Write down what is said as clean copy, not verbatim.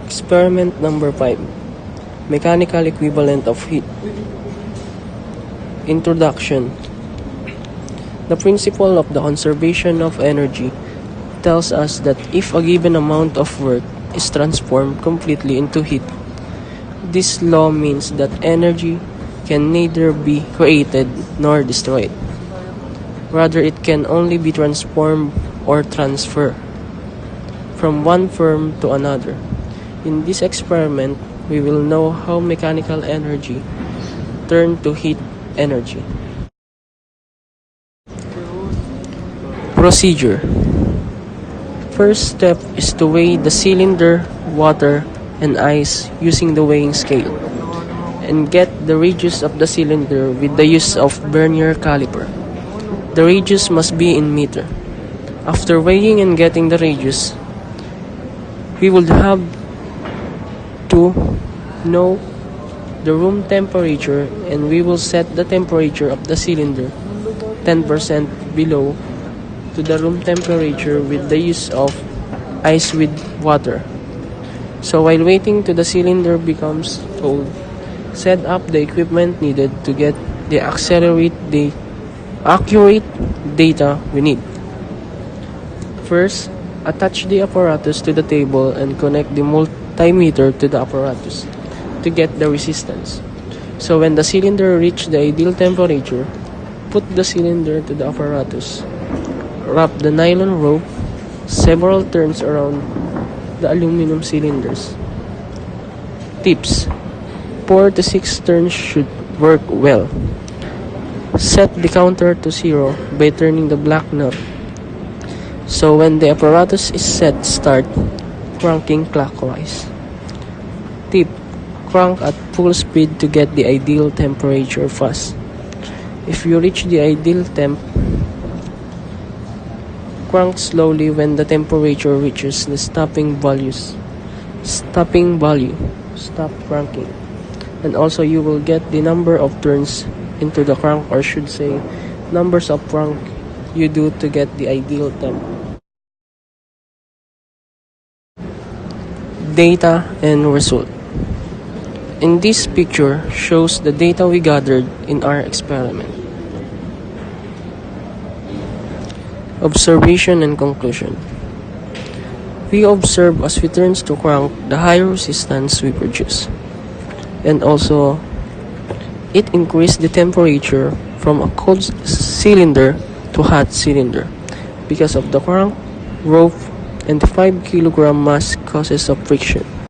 Experiment number 5. Mechanical equivalent of heat. Introduction. The principle of the conservation of energy tells us that if a given amount of work is transformed completely into heat, this law means that energy can neither be created nor destroyed. Rather, it can only be transformed or transferred from one form to another. In this experiment, we will know how mechanical energy turns to heat energy. Procedure. First step is to weigh the cylinder, water, and ice using the weighing scale, and get the radius of the cylinder with the use of vernier caliper. The radius must be in meter. After weighing and getting the radius, we would have to know the room temperature, and we will set the temperature of the cylinder 10% below to the room temperature with the use of ice with water. So while waiting till the cylinder becomes cold, set up the equipment needed to get the accurate data we need. First, attach the apparatus to the table and connect the multimeter to the apparatus to get the resistance. So when the cylinder reaches the ideal temperature, put the cylinder to the apparatus. Wrap the nylon rope several turns around the aluminum cylinders. Tips: 4 to 6 turns should work well. Set the counter to 0 by turning the black knob. So when the apparatus is set, start cranking clockwise. Tip: crank at full speed to get the ideal temperature fast. If you reach the ideal temp, crank slowly when the temperature reaches the stopping value. Stop cranking. And also you will get the number of turns into the crank, or should say numbers of crank you do to get the ideal temp. Data and result. In this picture shows the data we gathered in our experiment. Observation and conclusion. We observe as we turn to crank the higher resistance we produce. And also, it increased the temperature from a cold cylinder to hot cylinder because of the crank, rope, and the 5 kilogram mass causes of friction.